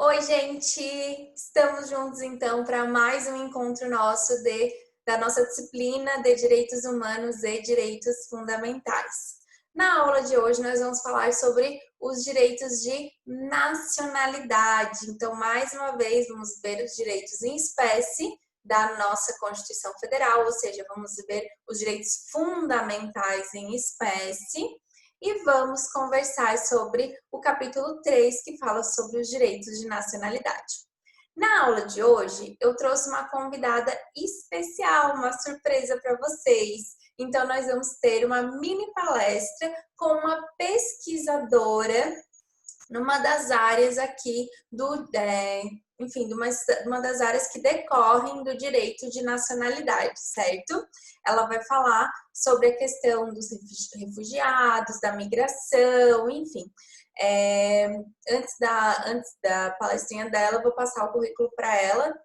Oi, gente! Estamos juntos então para mais um encontro nosso da nossa disciplina de Direitos Humanos e Direitos Fundamentais. Na aula de hoje nós vamos falar sobre os direitos de nacionalidade. Então, mais uma vez, vamos ver os direitos em espécie da nossa Constituição Federal, ou seja, vamos ver os direitos fundamentais em espécie. E vamos conversar sobre o capítulo 3, que fala sobre os direitos de nacionalidade. Na aula de hoje, eu trouxe uma convidada especial, uma surpresa para vocês. Então, nós vamos ter uma mini palestra com uma pesquisadora numa das áreas aqui enfim, de uma das áreas que decorrem do direito de nacionalidade, certo? Ela vai falar sobre a questão dos refugiados, da migração, enfim. Antes da palestrinha dela, eu vou passar o currículo para ela,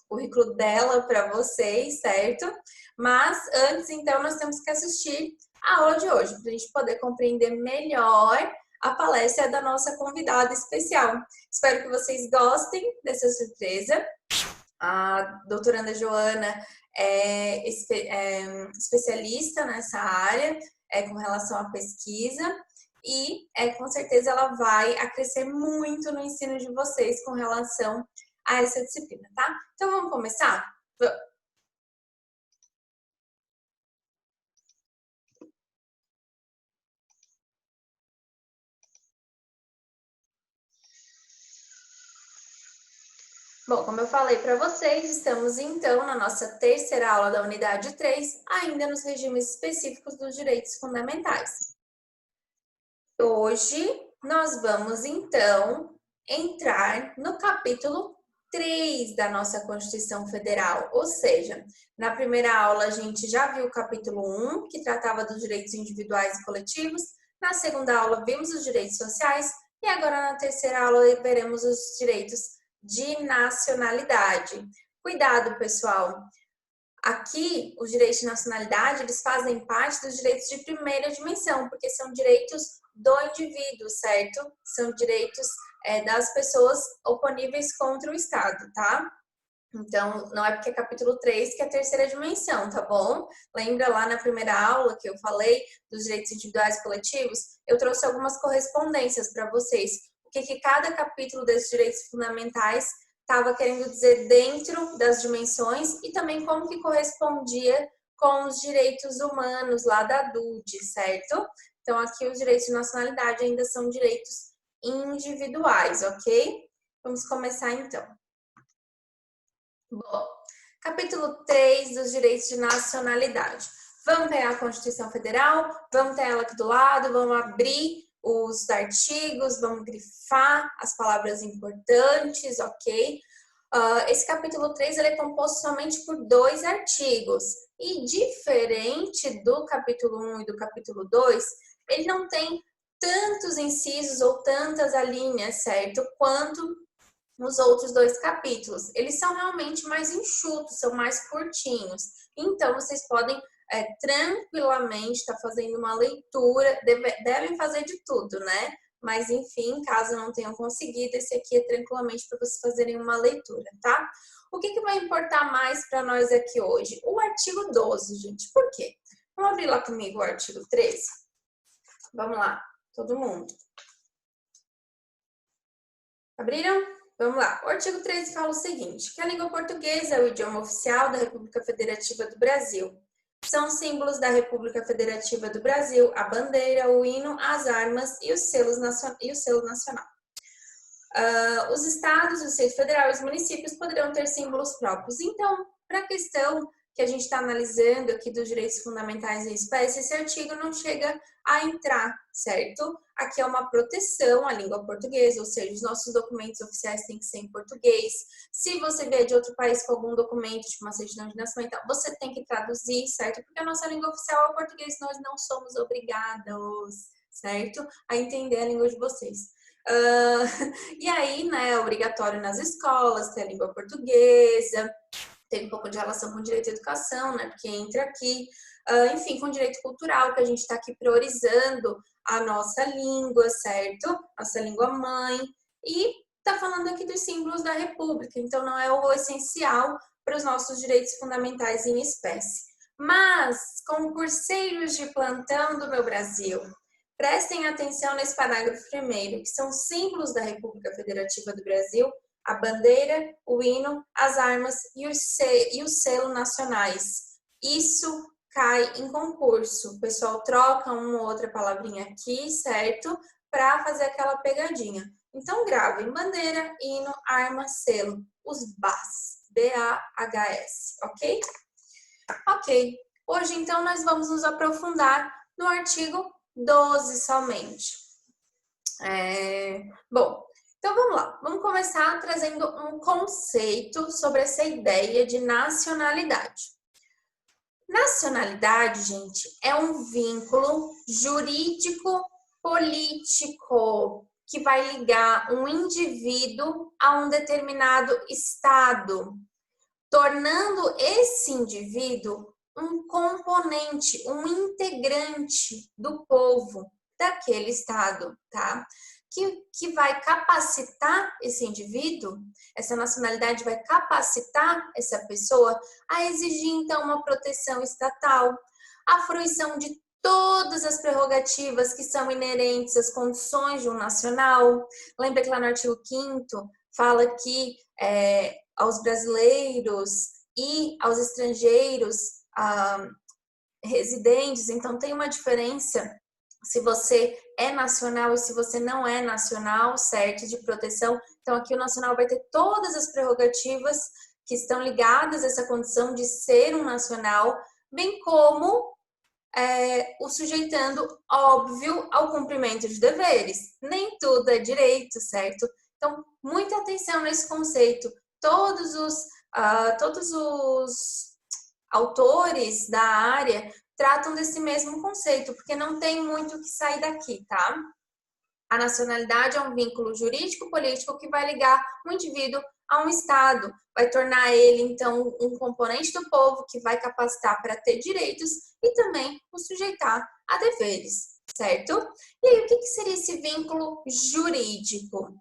o currículo dela para vocês, certo? Mas antes, então, nós temos que assistir a aula de hoje, para a gente poder compreender melhor a palestra da nossa convidada especial. Espero que vocês gostem dessa surpresa. A doutoranda Joana é especialista nessa área, com relação à pesquisa, e com certeza ela vai acrescer muito no ensino de vocês com relação a essa disciplina, tá? Então vamos começar? Vamos. Bom, como eu falei para vocês, estamos então na nossa terceira aula da unidade 3, ainda nos regimes específicos dos direitos fundamentais. Hoje nós vamos então entrar no capítulo 3 da nossa Constituição Federal, ou seja, na primeira aula a gente já viu o capítulo 1, que tratava dos direitos individuais e coletivos, na segunda aula vimos os direitos sociais e agora na terceira aula veremos os direitos de nacionalidade. Cuidado, pessoal! Aqui, os direitos de nacionalidade, eles fazem parte dos direitos de primeira dimensão, porque são direitos do indivíduo, certo? São direitos das pessoas oponíveis contra o Estado, tá? Então, não é porque é capítulo 3 que é a terceira dimensão, tá bom? Lembra lá na primeira aula que eu falei dos direitos individuais e coletivos? Eu trouxe algumas correspondências para vocês. O que cada capítulo desses direitos fundamentais estava querendo dizer dentro das dimensões e também como que correspondia com os direitos humanos lá da DUD, certo? Então, aqui os direitos de nacionalidade ainda são direitos individuais, ok? Vamos começar então. Bom, capítulo 3 dos direitos de nacionalidade. Vamos pegar a Constituição Federal, vamos ter ela aqui do lado, vamos abrir os artigos, vamos grifar as palavras importantes, ok? Esse capítulo 3 ele é composto somente por 2 artigos. E diferente do capítulo 1 e do capítulo 2, ele não tem tantos incisos ou tantas alíneas, certo? Quanto nos outros 2 capítulos. Eles são realmente mais enxutos, são mais curtinhos. Então, vocês podem tranquilamente estar fazendo uma leitura, devem fazer de tudo, né? Mas, enfim, caso não tenham conseguido, esse aqui é tranquilamente para vocês fazerem uma leitura, tá? O que vai importar mais para nós aqui hoje? O artigo 12, gente. Por quê? Vamos abrir lá comigo o artigo 13? Vamos lá, todo mundo. Abriram? Vamos lá. O artigo 13 fala o seguinte, que a língua portuguesa é o idioma oficial da República Federativa do Brasil. São símbolos da República Federativa do Brasil a bandeira, o hino, as armas e o selo nacional. Os estados, o Distrito Federal e os municípios poderão ter símbolos próprios. Então, para a questão que a gente está analisando aqui dos direitos fundamentais em espécie, esse artigo não chega a entrar, certo? Aqui é uma proteção à língua portuguesa, ou seja, os nossos documentos oficiais têm que ser em português. Se você vier de outro país com algum documento, tipo uma certidão de nascimento, você tem que traduzir, certo? Porque a nossa língua oficial é o português, nós não somos obrigados, certo? A entender a língua de vocês. E aí, né, é obrigatório nas escolas ter a língua portuguesa, tem um pouco de relação com o direito à educação, né, porque entra aqui, enfim, com o direito cultural, que a gente está aqui priorizando a nossa língua, certo? Nossa língua mãe, e está falando aqui dos símbolos da República, então não é o essencial para os nossos direitos fundamentais em espécie. Mas, concurseiros de plantão do meu Brasil, prestem atenção nesse parágrafo primeiro, que são símbolos da República Federativa do Brasil, a bandeira, o hino, as armas e o selo nacionais. Isso cai em concurso. O pessoal troca uma ou outra palavrinha aqui, certo? Para fazer aquela pegadinha. Então, gravem bandeira, hino, arma, selo, os BAS, B-A-H-S, ok? Ok. Hoje, então, nós vamos nos aprofundar no artigo 12 somente. Bom, então vamos lá. Vamos começar trazendo um conceito sobre essa ideia de nacionalidade. Nacionalidade, gente, é um vínculo jurídico político que vai ligar um indivíduo a um determinado estado, tornando esse indivíduo um componente, um integrante do povo daquele estado, tá? Que vai capacitar esse indivíduo, essa nacionalidade vai capacitar essa pessoa a exigir, então, uma proteção estatal, a fruição de todas as prerrogativas que são inerentes às condições de um nacional. Lembra que lá no artigo 5º fala que aos brasileiros e aos estrangeiros residentes, então tem uma diferença se você é nacional e se você não é nacional, certo, de proteção. Então aqui o nacional vai ter todas as prerrogativas que estão ligadas a essa condição de ser um nacional, bem como o sujeitando, óbvio, ao cumprimento de deveres. Nem tudo é direito, certo? Então, muita atenção nesse conceito. Todos os autores da área tratam desse mesmo conceito, porque não tem muito o que sair daqui, tá? A nacionalidade é um vínculo jurídico-político que vai ligar um indivíduo a um Estado, vai tornar ele, então, um componente do povo que vai capacitar para ter direitos e também o sujeitar a deveres, certo? E aí, o que seria esse vínculo jurídico?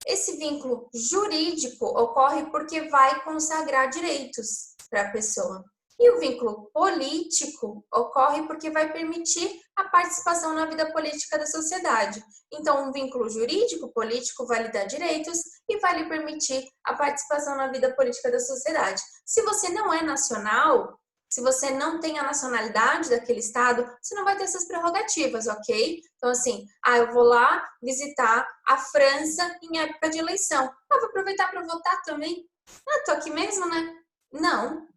Esse vínculo jurídico ocorre porque vai consagrar direitos para a pessoa. E o vínculo político ocorre porque vai permitir a participação na vida política da sociedade. Então, um vínculo jurídico-político vai lhe dar direitos e vai lhe permitir a participação na vida política da sociedade. Se você não é nacional, se você não tem a nacionalidade daquele estado, você não vai ter essas prerrogativas, ok? Então, assim, eu vou lá visitar a França em época de eleição. Vou aproveitar para votar também. Tô aqui mesmo, né? Não.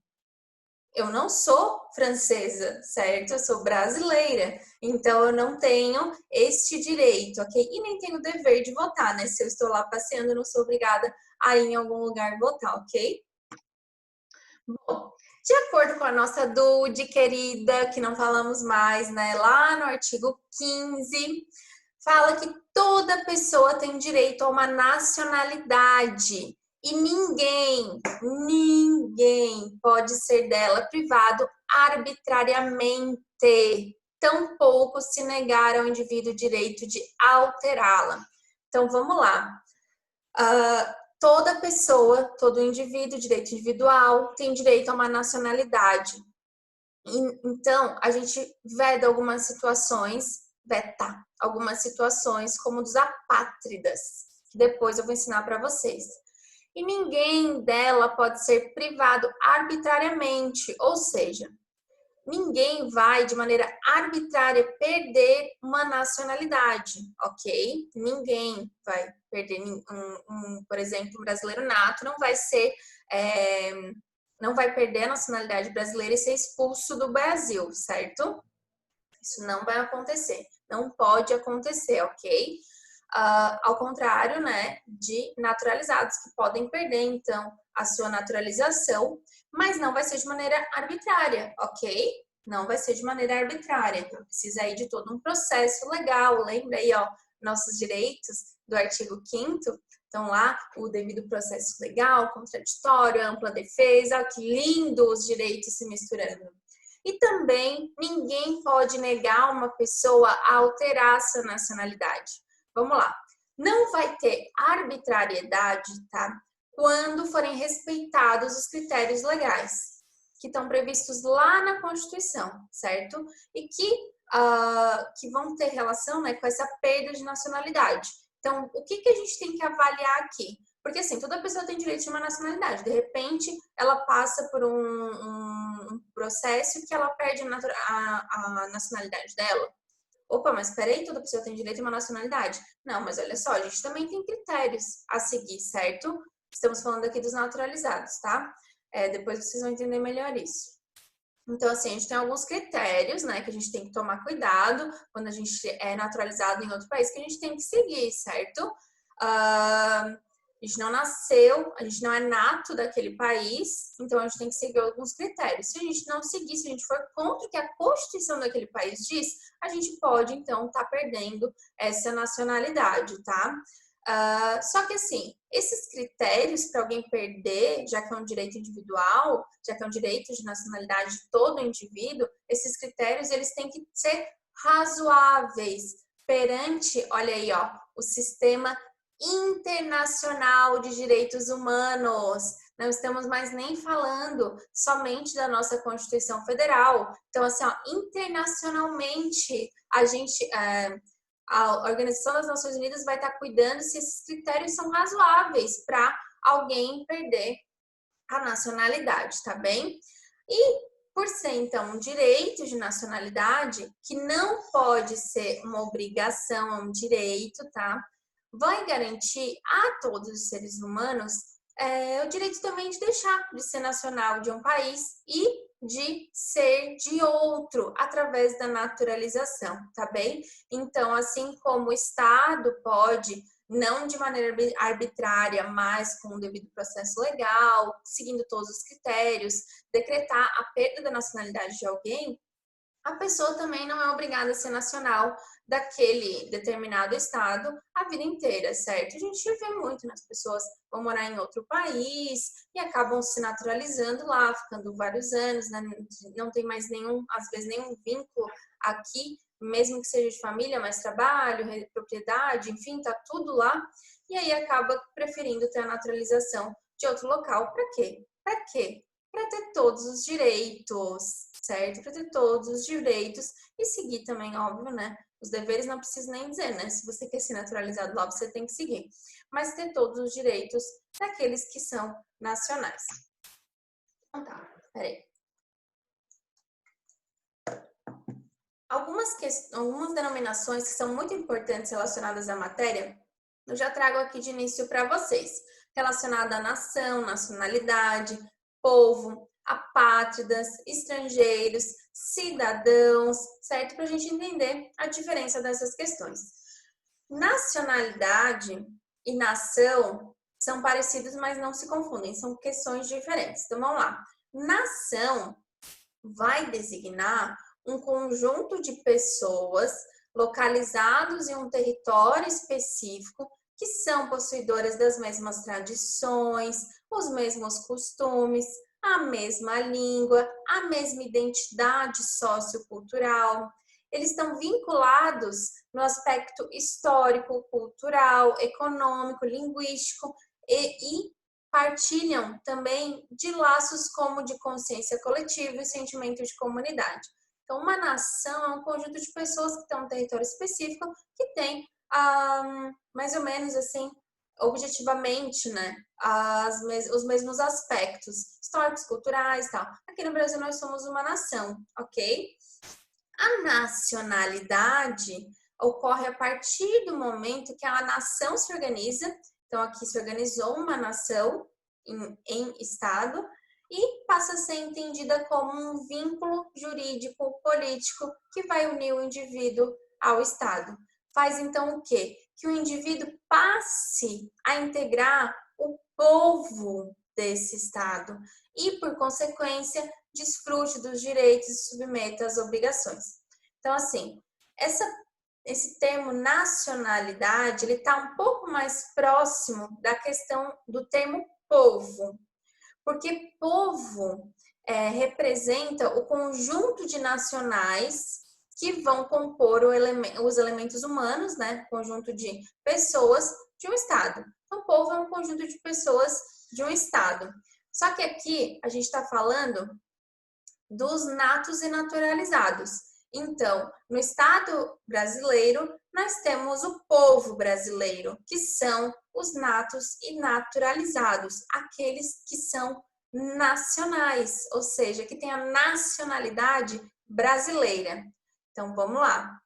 Eu não sou francesa, certo? Eu sou brasileira, então eu não tenho este direito, ok? E nem tenho o dever de votar, né? Se eu estou lá passeando, eu não sou obrigada a ir em algum lugar votar, ok? Bom, de acordo com a nossa Dude querida, que não falamos mais, né? Lá no artigo 15, fala que toda pessoa tem direito a uma nacionalidade. E ninguém pode ser dela privado arbitrariamente, tampouco se negar ao indivíduo o direito de alterá-la. Então, vamos lá. Toda pessoa, todo indivíduo, direito individual, tem direito a uma nacionalidade. Então, a gente veta algumas situações, como dos apátridas, que depois eu vou ensinar para vocês. E ninguém dela pode ser privado arbitrariamente, ou seja, ninguém vai de maneira arbitrária perder uma nacionalidade, ok? Ninguém vai perder, por exemplo, um brasileiro nato não vai perder a nacionalidade brasileira e ser expulso do Brasil, certo? Isso não vai acontecer, não pode acontecer, ok? Ao contrário, né, de naturalizados que podem perder, então, a sua naturalização, mas não vai ser de maneira arbitrária, ok? Não vai ser de maneira arbitrária, então precisa aí de todo um processo legal, lembra aí, ó, nossos direitos do artigo 5º, então lá o devido processo legal, contraditório, ampla defesa, que lindo os direitos se misturando. E também ninguém pode negar uma pessoa a alterar a sua nacionalidade. Vamos lá. Não vai ter arbitrariedade, tá? Quando forem respeitados os critérios legais que estão previstos lá na Constituição, certo? E que vão ter relação, né, com essa perda de nacionalidade. Então, o que a gente tem que avaliar aqui? Porque, assim, toda pessoa tem direito de uma nacionalidade. De repente, ela passa por um processo que ela perde a nacionalidade dela. Opa, mas peraí, toda pessoa tem direito a uma nacionalidade. Não, mas olha só, a gente também tem critérios a seguir, certo? Estamos falando aqui dos naturalizados, tá? Depois vocês vão entender melhor isso. Então, assim, a gente tem alguns critérios, né, que a gente tem que tomar cuidado quando a gente é naturalizado em outro país, que a gente tem que seguir, certo? A gente não nasceu, a gente não é nato daquele país, então a gente tem que seguir alguns critérios. Se a gente não seguir, se a gente for contra o que a Constituição daquele país diz, a gente pode, então, estar perdendo essa nacionalidade, tá? Só que, assim, esses critérios para alguém perder, já que é um direito individual, já que é um direito de nacionalidade de todo indivíduo, esses critérios, eles têm que ser razoáveis perante, olha aí, ó, o sistema internacional de direitos humanos. Não estamos mais nem falando somente da nossa Constituição Federal. Então, assim, ó, internacionalmente, a Organização das Nações Unidas vai estar cuidando se esses critérios são razoáveis para alguém perder a nacionalidade, tá bem? E por ser, então, um direito de nacionalidade, que não pode ser uma obrigação, é um direito, tá? Vai garantir a todos os seres humanos o direito também de deixar de ser nacional de um país e de ser de outro através da naturalização, tá bem? Então, assim como o Estado pode, não de maneira arbitrária, mas com o devido processo legal, seguindo todos os critérios, decretar a perda da nacionalidade de alguém, a pessoa também não é obrigada a ser nacional daquele determinado estado a vida inteira, certo? A gente vê muito nas pessoas vão morar em outro país e acabam se naturalizando lá, ficando vários anos, né? Não tem mais nenhum, às vezes, nenhum vínculo aqui, mesmo que seja de família, mas trabalho, propriedade, enfim, tá tudo lá. E aí acaba preferindo ter a naturalização de outro local. Para quê? Para quê? Para ter todos os direitos, certo? Para ter todos os direitos e seguir também, óbvio, né? Os deveres não preciso nem dizer, né? Se você quer ser naturalizado lá, você tem que seguir. Mas ter todos os direitos daqueles que são nacionais. Então tá, peraí. Algumas denominações que são muito importantes relacionadas à matéria, eu já trago aqui de início para vocês. Relacionada à nação, nacionalidade, povo, apátridas, estrangeiros, cidadãos, certo? Para a gente entender a diferença dessas questões. Nacionalidade e nação são parecidos, mas não se confundem, são questões diferentes. Então vamos lá. Nação vai designar um conjunto de pessoas localizados em um território específico que são possuidoras das mesmas tradições, os mesmos costumes, a mesma língua, a mesma identidade sociocultural. Eles estão vinculados no aspecto histórico, cultural, econômico, linguístico e partilham também de laços como de consciência coletiva e sentimento de comunidade. Então, uma nação é um conjunto de pessoas que estão em um território específico que tem, mais ou menos assim, objetivamente, né, os mesmos aspectos históricos, culturais e tal. Aqui no Brasil nós somos uma nação, ok? A nacionalidade ocorre a partir do momento que a nação se organiza. Então, aqui se organizou uma nação em Estado e passa a ser entendida como um vínculo jurídico político que vai unir o indivíduo ao Estado. Faz então o quê? Que o indivíduo passe a integrar o povo desse Estado e, por consequência, desfrute dos direitos e submeta às obrigações. Então, assim, esse termo nacionalidade, ele está um pouco mais próximo da questão do termo povo, porque povo representa o conjunto de nacionais, que vão compor os elementos humanos, né? Conjunto de pessoas de um estado. Então, o povo é um conjunto de pessoas de um estado. Só que aqui a gente está falando dos natos e naturalizados. Então, no estado brasileiro, nós temos o povo brasileiro, que são os natos e naturalizados, aqueles que são nacionais, ou seja, que têm a nacionalidade brasileira. Então, vamos lá.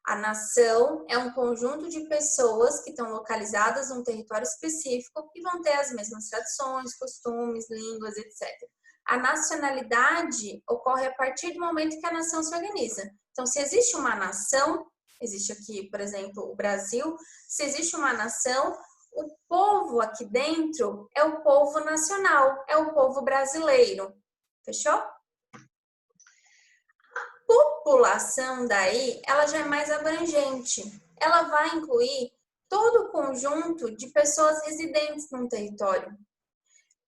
A nação é um conjunto de pessoas que estão localizadas num território específico e vão ter as mesmas tradições, costumes, línguas, etc. A nacionalidade ocorre a partir do momento que a nação se organiza. Então, se existe uma nação, existe aqui, por exemplo, o Brasil, se existe uma nação, o povo aqui dentro é o povo nacional, é o povo brasileiro. Fechou? População daí, ela já é mais abrangente. Ela vai incluir todo o conjunto de pessoas residentes num território.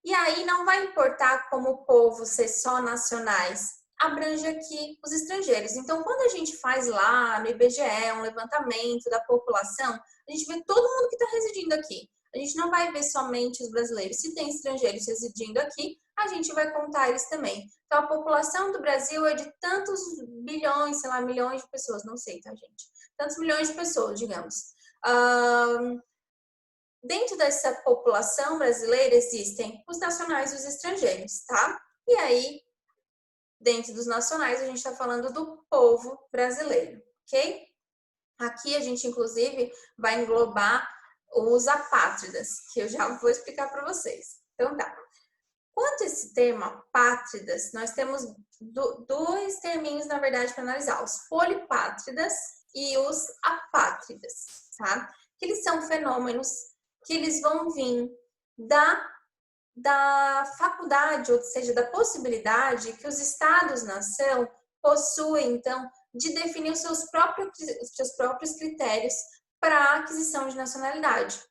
E aí não vai importar como o povo ser só nacionais, abrange aqui os estrangeiros. Então, quando a gente faz lá no IBGE um levantamento da população, a gente vê todo mundo que está residindo aqui. A gente não vai ver somente os brasileiros. Se tem estrangeiros residindo aqui, a gente vai contar eles também. Então, a população do Brasil é de tantos bilhões, sei lá, milhões de pessoas, não sei, tá, gente? Tantos milhões de pessoas, digamos. Dentro dessa população brasileira existem os nacionais e os estrangeiros, tá? E aí, dentro dos nacionais, a gente está falando do povo brasileiro, ok? Aqui a gente, inclusive, vai englobar os apátridas, que eu já vou explicar para vocês. Então, tá. Quanto a esse termo, apátridas, nós temos dois terminhos, na verdade, para analisar. Os polipátridas e os apátridas, tá? Que eles são fenômenos que eles vão vir da faculdade, ou seja, da possibilidade que os estados-nação possuem, então, de definir os seus próprios critérios para a aquisição de nacionalidade.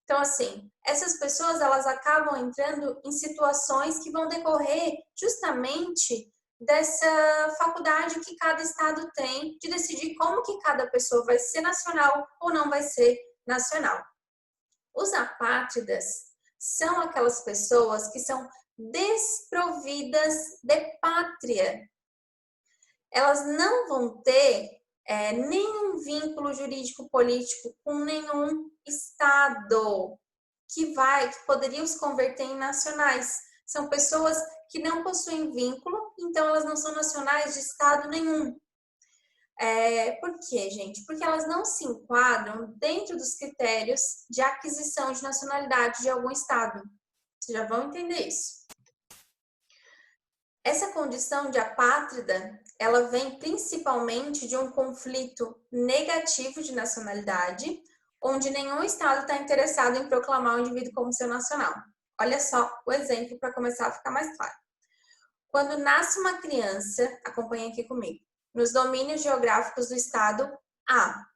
Então, assim, essas pessoas, elas acabam entrando em situações que vão decorrer justamente dessa faculdade que cada estado tem de decidir como que cada pessoa vai ser nacional ou não vai ser nacional. Os apátridas são aquelas pessoas que são desprovidas de pátria. Elas não vão ter nenhum vínculo jurídico político com nenhum estado que poderia os converter em nacionais. São pessoas que não possuem vínculo, então elas não são nacionais de estado nenhum. Por quê, gente? Porque elas não se enquadram dentro dos critérios de aquisição de nacionalidade de algum estado. Vocês já vão entender isso. Essa condição de apátrida, ela vem principalmente de um conflito negativo de nacionalidade, onde nenhum estado está interessado em proclamar o indivíduo como seu nacional. Olha só o exemplo para começar a ficar mais claro. Quando nasce uma criança, acompanha aqui comigo, nos domínios geográficos do estado A,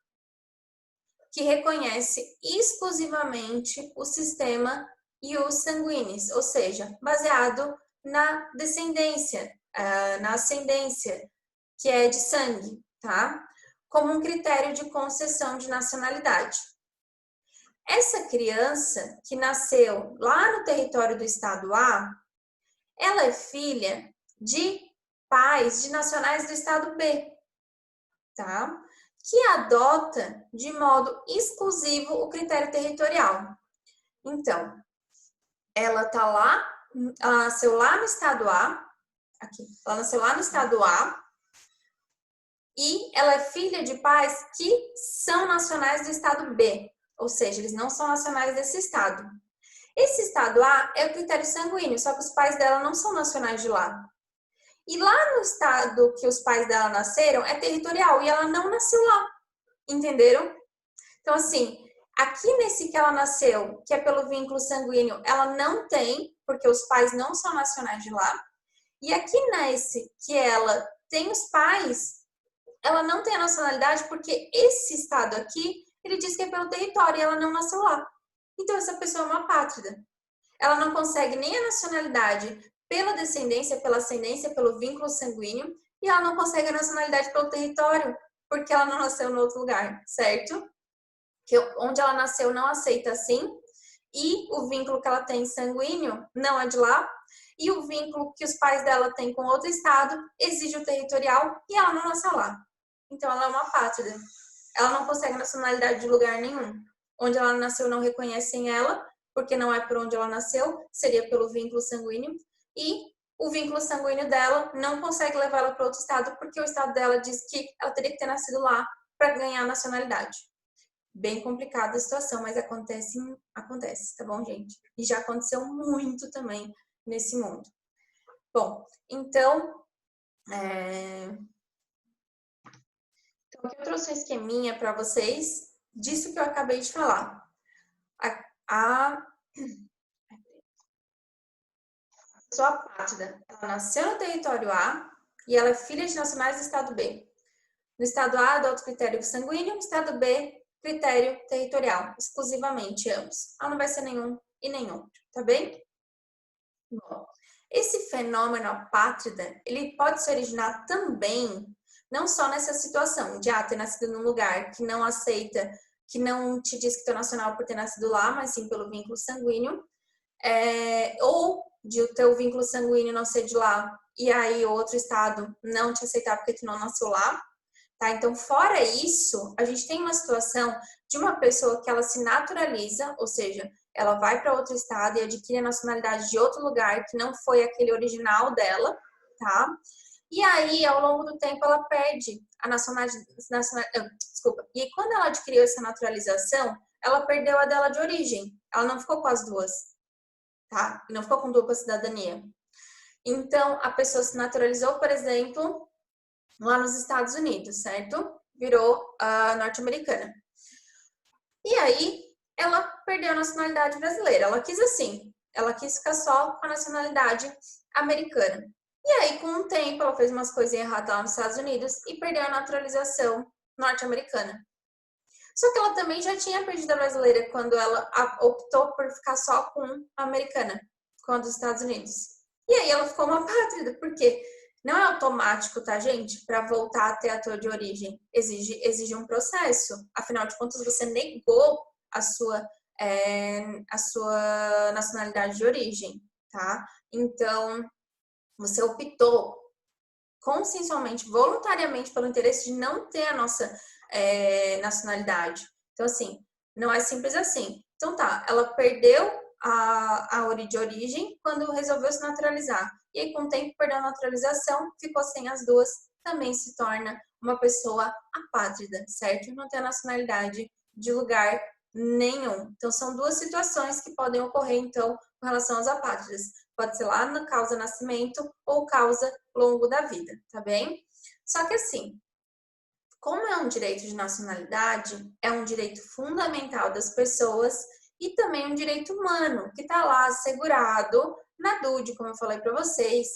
que reconhece exclusivamente o sistema ius sanguinis, ou seja, baseado na descendência, na ascendência, que é de sangue, tá? Como um critério de concessão de nacionalidade. Essa criança que nasceu lá no território do estado A, ela é filha de pais de nacionais do estado B, tá? Que adota de modo exclusivo o critério territorial. Então, ela tá lá, ela nasceu lá no estado A, ela nasceu lá no estado A, e ela é filha de pais que são nacionais do estado B, ou seja, eles não são nacionais desse estado. Esse estado A é o critério sanguíneo, só que os pais dela não são nacionais de lá. E lá no estado que os pais dela nasceram é territorial e ela não nasceu lá, entenderam? Então, assim, aqui nesse que ela nasceu, que é pelo vínculo sanguíneo, ela não tem, porque os pais não são nacionais de lá. E aqui nesse que ela tem os pais, ela não tem a nacionalidade porque esse estado aqui, ele diz que é pelo território e ela não nasceu lá. Então, essa pessoa é uma apátrida. Ela não consegue nem a nacionalidade pela descendência, pela ascendência, pelo vínculo sanguíneo, e ela não consegue a nacionalidade pelo território, porque ela não nasceu em outro lugar, certo? Que onde ela nasceu não aceita assim, e o vínculo que ela tem sanguíneo não é de lá, e o vínculo que os pais dela têm com outro estado exige o territorial e ela não nasceu lá. Então ela é uma apátrida. Ela não consegue nacionalidade de lugar nenhum. Onde ela nasceu não reconhecem ela, porque não é por onde ela nasceu, seria pelo vínculo sanguíneo, e o vínculo sanguíneo dela não consegue levar ela para outro estado, porque o estado dela diz que ela teria que ter nascido lá para ganhar a nacionalidade. Bem complicada a situação, mas acontece, tá bom, gente? E já aconteceu muito também nesse mundo. Bom, então, então aqui eu trouxe um esqueminha para vocês disso que eu acabei de falar. A pessoa apátrida, ela nasceu no território A e ela é filha de nacionais do estado B. No estado A, adota o critério sanguíneo, no estado B, critério territorial, exclusivamente ambos. Ela não vai ser nenhum e nem outro, tá bem? Bom, esse fenômeno apátrida, ele pode se originar também, não só nessa situação de ter nascido num lugar que não aceita, que não te diz que tu é nacional por ter nascido lá, mas sim pelo vínculo sanguíneo, ou de o teu vínculo sanguíneo não ser de lá, e aí outro estado não te aceitar porque tu não nasceu lá, tá? Então, fora isso, a gente tem uma situação de uma pessoa que ela se naturaliza, ou seja, ela vai para outro estado e adquire a nacionalidade de outro lugar que não foi aquele original dela, tá? E aí, ao longo do tempo, ela perde a nacionalidade. Desculpa. E aí, quando ela adquiriu essa naturalização, ela perdeu a dela de origem. Ela não ficou com as duas, tá? E não ficou com dupla cidadania. Então, a pessoa se naturalizou, por exemplo, lá nos Estados Unidos, certo? Virou norte-americana. E aí, ela perdeu a nacionalidade brasileira. Ela quis assim. Ela quis ficar só com a nacionalidade americana. E aí, com o tempo, ela fez umas coisinhas erradas lá nos Estados Unidos e perdeu a naturalização norte-americana. Só que ela também já tinha perdido a brasileira quando ela optou por ficar só com a americana, com a dos Estados Unidos. E aí ela ficou uma apátrida, porque não é automático, tá, gente? Para voltar a ter a tua de origem, exige um processo. Afinal de contas, você negou a sua nacionalidade de origem, tá? Então, você optou consensualmente, voluntariamente, pelo interesse de não ter a nossa nacionalidade. Então, assim, não é simples assim. Então, tá, ela perdeu a de origem quando resolveu se naturalizar. E aí, com o tempo, perdeu a naturalização, ficou sem as duas, também se torna uma pessoa apátrida, certo? Não tem a nacionalidade de lugar nenhum. Então, são duas situações que podem ocorrer, então, com relação aos apátridas. Pode ser lá na causa nascimento ou causa longo da vida, tá bem? Só que assim, como é um direito de nacionalidade, é um direito fundamental das pessoas e também um direito humano, que está lá assegurado na DUD, como eu falei para vocês.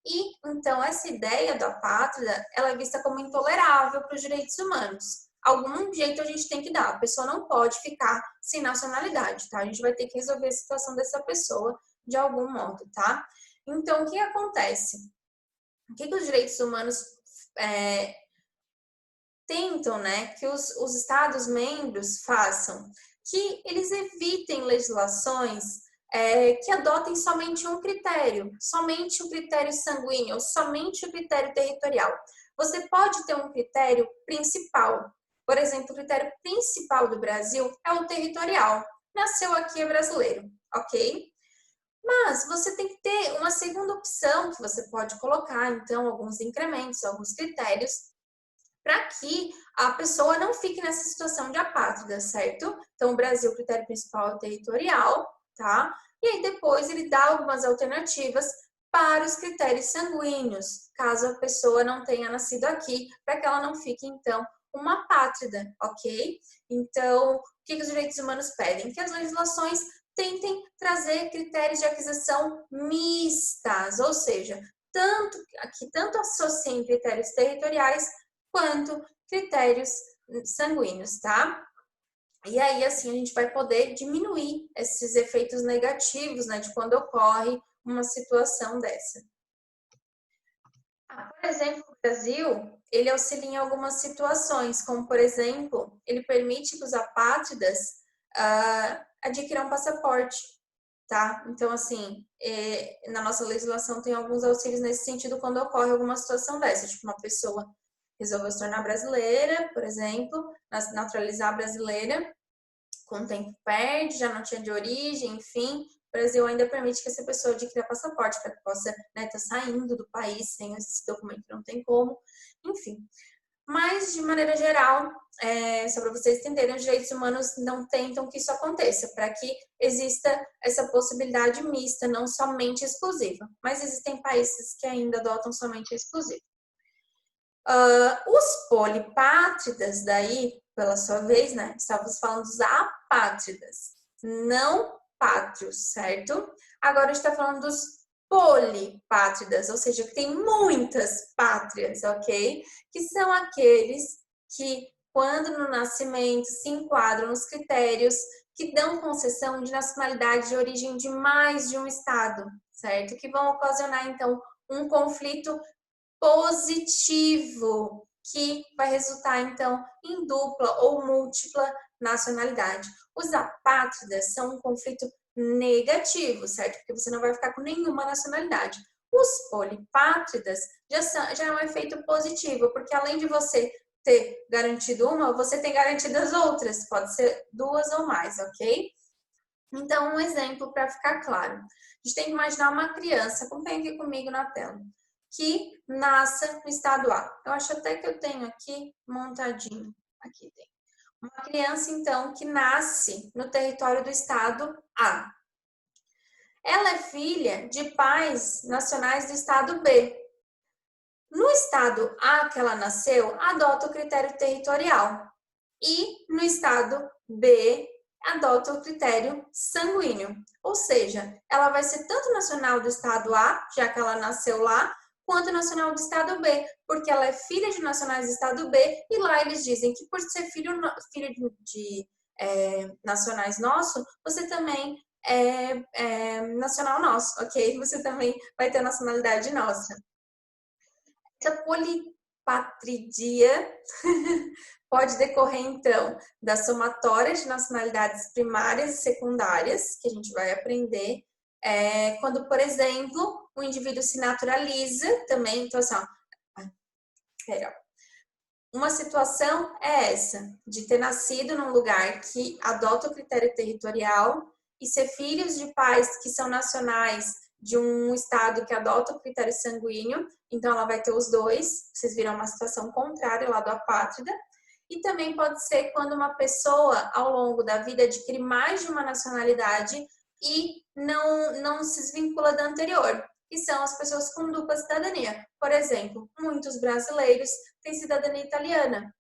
E então essa ideia da pátria, ela é vista como intolerável para os direitos humanos. Algum jeito a gente tem que dar, a pessoa não pode ficar sem nacionalidade, tá? A gente vai ter que resolver a situação dessa pessoa de algum modo, tá? Então, o que acontece? O que os direitos humanos tentam, né, que os Estados-membros façam? Que eles evitem legislações que adotem somente um critério, somente o critério sanguíneo, somente o critério territorial. Você pode ter um critério principal. Por exemplo, o critério principal do Brasil é o territorial. Nasceu aqui, é brasileiro, ok? Mas você tem que ter uma segunda opção que você pode colocar, então, alguns incrementos, alguns critérios, para que a pessoa não fique nessa situação de apátrida, certo? Então, o Brasil, o critério principal é o territorial, tá? E aí, depois, ele dá algumas alternativas para os critérios sanguíneos, caso a pessoa não tenha nascido aqui, para que ela não fique, então, uma apátrida, ok? Então, o que os direitos humanos pedem? Que as legislações tentem trazer critérios de aquisição mistas, ou seja, tanto associem critérios territoriais quanto critérios sanguíneos, tá? E aí, assim, a gente vai poder diminuir esses efeitos negativos, né, de quando ocorre uma situação dessa. Por exemplo, o Brasil, ele auxilia em algumas situações, como, por exemplo, ele permite que os apátridas adquiram passaporte, tá? Então, assim, na nossa legislação tem alguns auxílios nesse sentido quando ocorre alguma situação dessa, tipo uma pessoa resolveu se tornar brasileira, por exemplo, naturalizar brasileira, com o tempo perde, já não tinha de origem, enfim, o Brasil ainda permite que essa pessoa adquira passaporte para que possa estar saindo do país sem esse documento, não tem como, enfim. Mas, de maneira geral, só para vocês entenderem, os direitos humanos não tentam que isso aconteça, para que exista essa possibilidade mista, não somente exclusiva. Mas existem países que ainda adotam somente a exclusiva. Os polipátridas, daí, pela sua vez, né? Estávamos falando dos apátridas, não pátrios, certo? Agora a gente está falando dos polipátridas, ou seja, que tem muitas pátrias, ok? Que são aqueles que, quando no nascimento, se enquadram nos critérios que dão concessão de nacionalidade de origem de mais de um estado, certo? Que vão ocasionar, então, um conflito positivo, que vai resultar, então, em dupla ou múltipla nacionalidade. Os apátridas são um conflito negativo, certo? Porque você não vai ficar com nenhuma nacionalidade. Os polipátridas já é um efeito positivo, porque além de você ter garantido uma, você tem garantido as outras, pode ser duas ou mais, ok? Então, um exemplo para ficar claro. A gente tem que imaginar uma criança, acompanha aqui comigo na tela, que nasça no estado A. Eu acho até que eu tenho aqui montadinho. Aqui tem. Uma criança, então, que nasce no território do estado A. Ela é filha de pais nacionais do estado B. No estado A que ela nasceu, adota o critério territorial. E no estado B, adota o critério sanguíneo. Ou seja, ela vai ser tanto nacional do estado A, já que ela nasceu lá, quanto nacional do estado B, porque ela é filha de nacionais do estado B, e lá eles dizem que por ser filho de nacionais nosso, você também é nacional nosso, ok? Você também vai ter nacionalidade nossa. Essa polipatridia pode decorrer, então, da somatória de nacionalidades primárias e secundárias, que a gente vai aprender, quando, por exemplo, o indivíduo se naturaliza também. Então, assim, ó, uma situação é essa, de ter nascido num lugar que adota o critério territorial e ser filhos de pais que são nacionais de um estado que adota o critério sanguíneo, então ela vai ter os dois, vocês viram uma situação contrária lá do apátrida. E também pode ser quando uma pessoa, ao longo da vida, adquire mais de uma nacionalidade e não se desvincula da anterior, que são as pessoas com dupla cidadania. Por exemplo, muitos brasileiros têm cidadania italiana,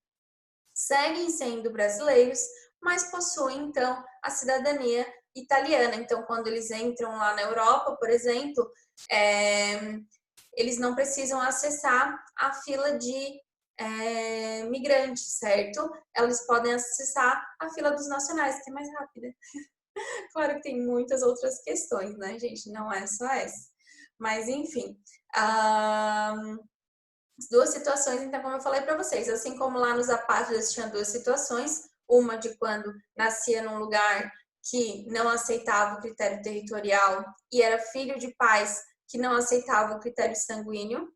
seguem sendo brasileiros, mas possuem, então, a cidadania italiana. Então, quando eles entram lá na Europa, por exemplo, eles não precisam acessar a fila de migrantes, certo? Eles podem acessar a fila dos nacionais, que é mais rápida. Claro que tem muitas outras questões, né, gente? Não é só essa. Mas, enfim, as duas situações, então, como eu falei para vocês, assim como lá nos apátridas tinha duas situações, uma de quando nascia num lugar que não aceitava o critério territorial e era filho de pais que não aceitavam o critério sanguíneo,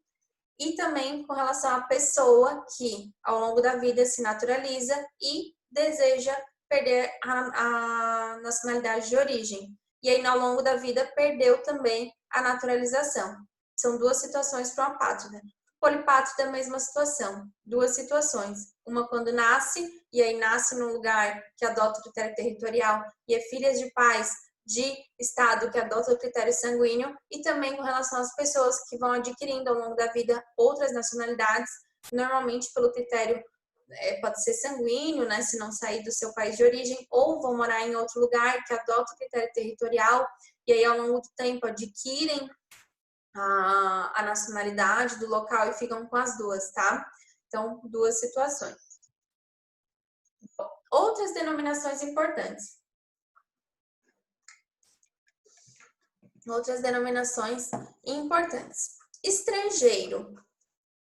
e também com relação à pessoa que, ao longo da vida, se naturaliza e deseja perder a nacionalidade de origem. E aí, ao longo da vida, perdeu também a naturalização. São duas situações para uma apátrida. Polipátrida, mesma situação. Duas situações. Uma quando nasce, e aí nasce num lugar que adota o critério territorial e é filha de pais de estado que adota o critério sanguíneo, e também com relação às pessoas que vão adquirindo ao longo da vida outras nacionalidades, normalmente pelo critério pode ser sanguíneo, né, se não sair do seu país de origem, ou vão morar em outro lugar que adota o critério territorial, e aí ao longo do tempo adquirem a nacionalidade do local e ficam com as duas, tá? Então, duas situações. Outras denominações importantes. Outras denominações importantes. Estrangeiro.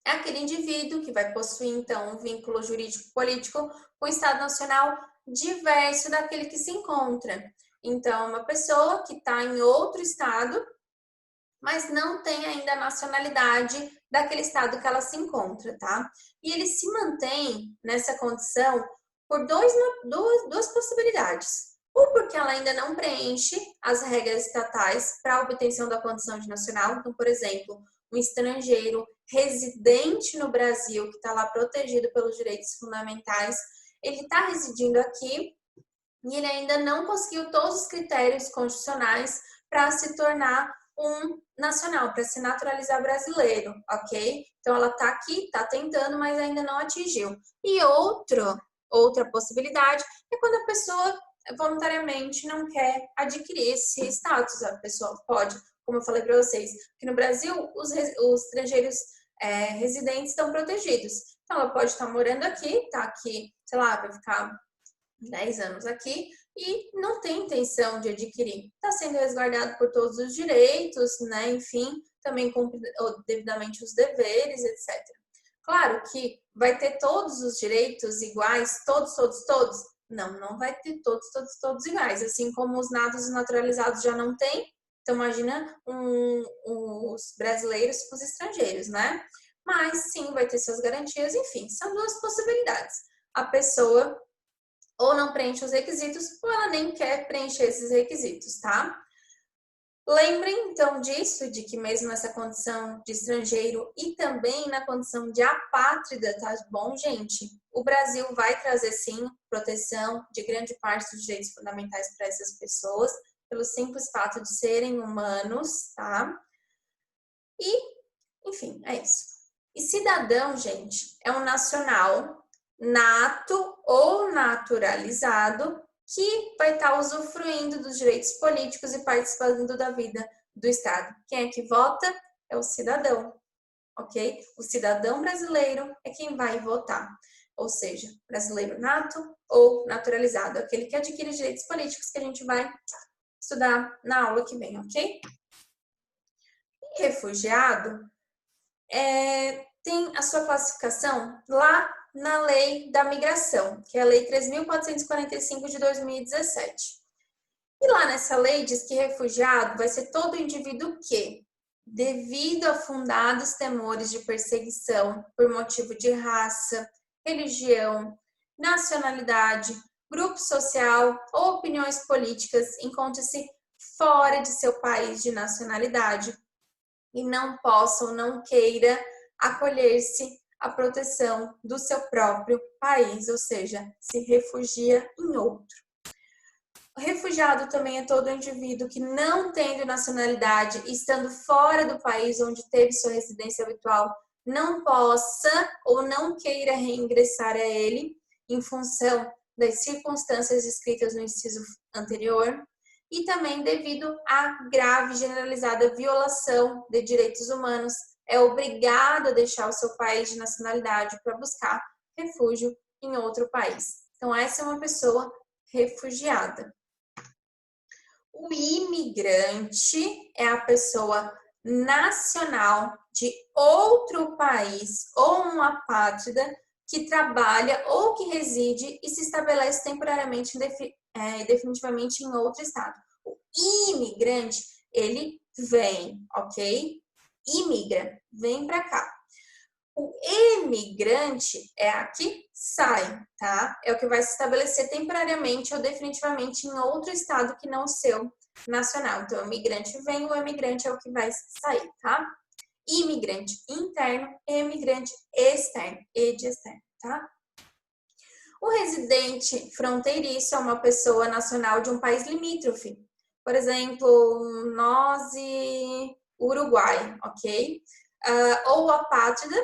é aquele indivíduo que vai possuir, então, um vínculo jurídico-político com o Estado Nacional diverso daquele que se encontra. Então, uma pessoa que está em outro estado, mas não tem ainda a nacionalidade daquele estado que ela se encontra, tá? E ele se mantém nessa condição por duas possibilidades. Ou porque ela ainda não preenche as regras estatais para a obtenção da condição de nacional. Então, por exemplo, um estrangeiro residente no Brasil, que está lá protegido pelos direitos fundamentais, ele está residindo aqui e ele ainda não conseguiu todos os critérios constitucionais para se tornar um nacional, para se naturalizar brasileiro, ok? Então ela está aqui, está tentando, mas ainda não atingiu. E outra possibilidade é quando a pessoa voluntariamente não quer adquirir esse status. A pessoa pode, como eu falei para vocês, que no Brasil os estrangeiros residentes estão protegidos. Então ela pode estar morando aqui, está aqui, sei lá, vai ficar 10 anos aqui e não tem intenção de adquirir. Está sendo resguardado por todos os direitos, né? Enfim, também cumpre devidamente os deveres, etc. Claro que vai ter todos os direitos iguais, todos. Não vai ter todos iguais. Assim como os natos e naturalizados já não têm, então imagina os brasileiros com os estrangeiros, né? Mas sim, vai ter suas garantias, enfim, são duas possibilidades. A pessoa ou não preenche os requisitos, ou ela nem quer preencher esses requisitos, tá? Lembrem, então, disso, de que mesmo nessa condição de estrangeiro e também na condição de apátrida, tá bom, gente? O Brasil vai trazer, sim, proteção de grande parte dos direitos fundamentais para essas pessoas, pelo simples fato de serem humanos, tá? E, enfim, é isso. E cidadão, gente, é um nacional nato ou naturalizado que vai estar usufruindo dos direitos políticos e participando da vida do Estado. Quem é que vota? É o cidadão, ok? O cidadão brasileiro é quem vai votar. Ou seja, brasileiro nato ou naturalizado, aquele que adquire direitos políticos que a gente vai estudar na aula que vem, ok? E refugiado tem a sua classificação lá na Lei da Migração, que é a Lei 3.445 de 2017. E lá nessa lei diz que refugiado vai ser todo indivíduo que, devido a fundados temores de perseguição por motivo de raça, religião, nacionalidade, grupo social ou opiniões políticas, encontre-se fora de seu país de nacionalidade e não possa ou não queira acolher-se à proteção do seu próprio país, ou seja, se refugia em outro. O refugiado também é todo indivíduo que, não tendo nacionalidade e estando fora do país onde teve sua residência habitual, não possa ou não queira reingressar a ele em função das circunstâncias descritas no inciso anterior, e também devido à grave generalizada violação de direitos humanos, é obrigado a deixar o seu país de nacionalidade para buscar refúgio em outro país. Então, essa é uma pessoa refugiada. O imigrante é a pessoa nacional de outro país ou uma apátrida que trabalha ou que reside e se estabelece temporariamente e definitivamente em outro estado. O imigrante, ele vem, ok? Imigra, vem para cá. O emigrante é a que sai, tá? É o que vai se estabelecer temporariamente ou definitivamente em outro estado que não o seu nacional. Então, o imigrante vem, o emigrante é o que vai sair, tá? Imigrante interno, emigrante externo, e de externo, tá? O residente fronteiriço é uma pessoa nacional de um país limítrofe. Por exemplo, nós e Uruguai, ok? Ou apátrida,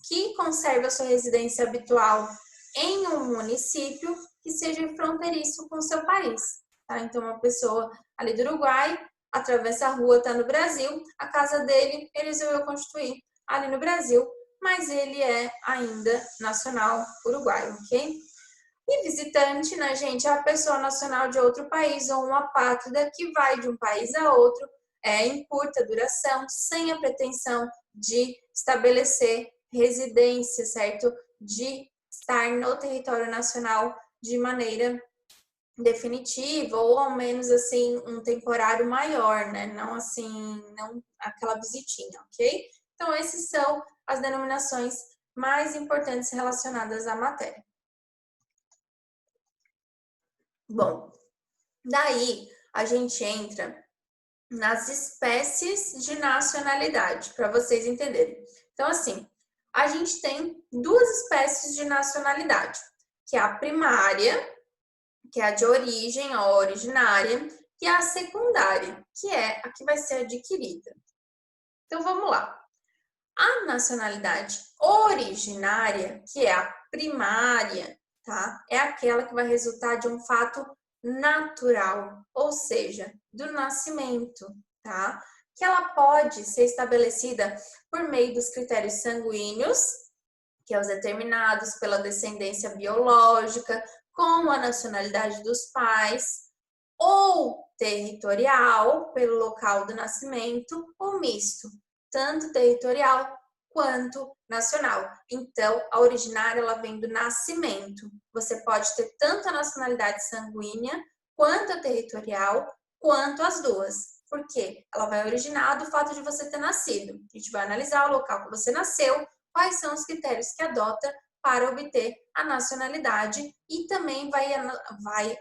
que conserve a sua residência habitual em um município que seja fronteiriço com o seu país. Tá? Então, uma pessoa ali do Uruguai atravessa a rua, está no Brasil, a casa dele, ele resolveu constituir ali no Brasil, mas ele é ainda nacional uruguaio, ok? E visitante, né, gente, é a pessoa nacional de outro país ou uma apátrida que vai de um país a outro em curta duração, sem a pretensão de estabelecer residência, certo? De estar no território nacional de maneira definitiva ou ao menos assim um temporário maior, né? Não assim, não aquela visitinha, ok? Então esses são as denominações mais importantes relacionadas à matéria. Bom, daí a gente entra nas espécies de nacionalidade, para vocês entenderem. Então, assim, a gente tem duas espécies de nacionalidade, que é a primária, que é a de origem, a originária, e a secundária, que é a que vai ser adquirida. Então, vamos lá. A nacionalidade originária, que é a primária, tá? É aquela que vai resultar de um fato natural, ou seja, do nascimento, tá? Que ela pode ser estabelecida por meio dos critérios sanguíneos, que é os determinados pela descendência biológica, com a nacionalidade dos pais, ou territorial, pelo local do nascimento, ou misto, tanto territorial quanto nacional. Então, a originária ela vem do nascimento. Você pode ter tanto a nacionalidade sanguínea, quanto a territorial, quanto as duas. Por quê? Ela vai originar do fato de você ter nascido. A gente vai analisar o local que você nasceu, quais são os critérios que adota para obter a nacionalidade e também vai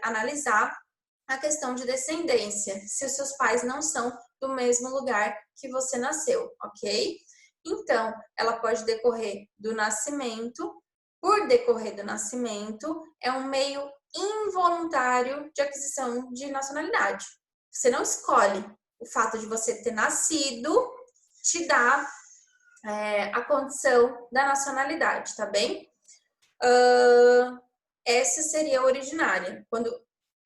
analisar a questão de descendência, se os seus pais não são do mesmo lugar que você nasceu, ok? Então, ela pode decorrer do nascimento, por decorrer do nascimento, é um meio involuntário de aquisição de nacionalidade. Você não escolhe. O fato de você ter nascido te dá a condição da nacionalidade, tá bem? Essa seria a originária, quando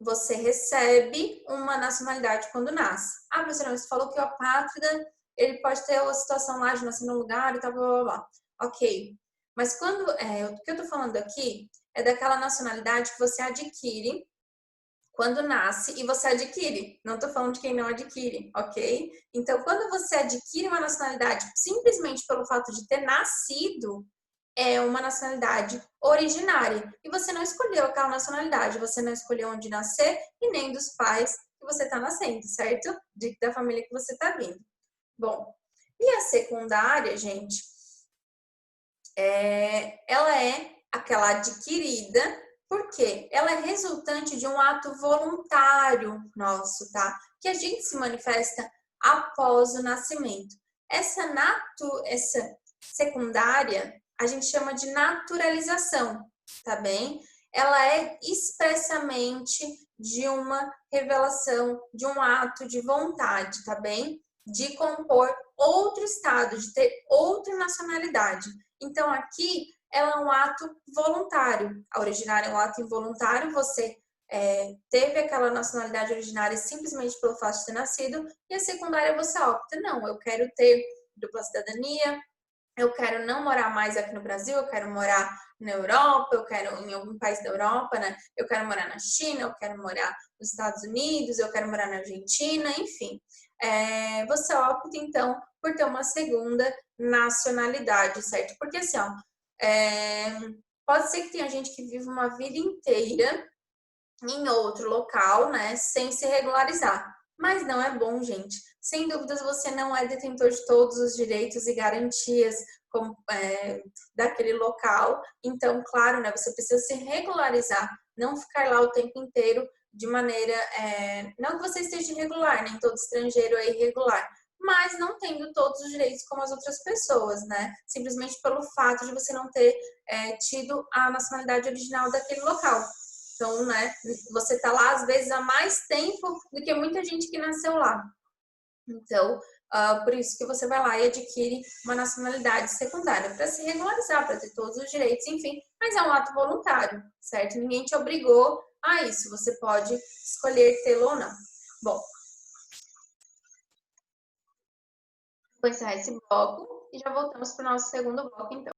você recebe uma nacionalidade quando nasce. Ah, professora, você falou que o apátrida, ele pode ter uma situação lá de nascer num lugar e tal, blá, blá, blá. Ok. Mas quando, o que eu tô falando aqui é daquela nacionalidade que você adquire quando nasce e você adquire. Não tô falando de quem não adquire, ok? Então, quando você adquire uma nacionalidade simplesmente pelo fato de ter nascido, é uma nacionalidade originária. E você não escolheu aquela nacionalidade, você não escolheu onde nascer e nem dos pais que você está nascendo, certo? Da família que você está vindo. Bom, e a secundária, gente, ela é aquela adquirida, porque ela é resultante de um ato voluntário nosso, tá? Que a gente se manifesta após o nascimento. Essa secundária, a gente chama de naturalização, tá bem? Ela é expressamente de uma revelação, de um ato de vontade, tá bem? De compor outro estado, de ter outra nacionalidade. Então, aqui, ela é um ato voluntário. A originária é um ato involuntário, você teve aquela nacionalidade originária simplesmente pelo fato de ter nascido, e a secundária você opta, não, eu quero ter dupla cidadania, eu quero não morar mais aqui no Brasil, eu quero morar na Europa, eu quero em algum país da Europa, né? Eu quero morar na China, eu quero morar nos Estados Unidos, eu quero morar na Argentina, enfim. Você opta, então, por ter uma segunda nacionalidade, certo? Porque, assim, ó, pode ser que tenha gente que vive uma vida inteira em outro local, né, sem se regularizar. Mas não é bom, gente. Sem dúvidas, você não é detentor de todos os direitos e garantias daquele local. Então, claro, né, você precisa se regularizar, não ficar lá o tempo inteiro de maneira... não que você esteja irregular, nem todo estrangeiro é irregular, mas não tendo todos os direitos como as outras pessoas, né? Simplesmente pelo fato de você não ter tido a nacionalidade original daquele local. Então, né, você tá lá às vezes há mais tempo do que muita gente que nasceu lá. Então, por isso que você vai lá e adquire uma nacionalidade secundária para se regularizar, para ter todos os direitos, enfim. Mas é um ato voluntário, certo? Ninguém te obrigou a isso. Você pode escolher tê-lo ou não. Bom, vou encerrar esse bloco e já voltamos para o nosso segundo bloco, então.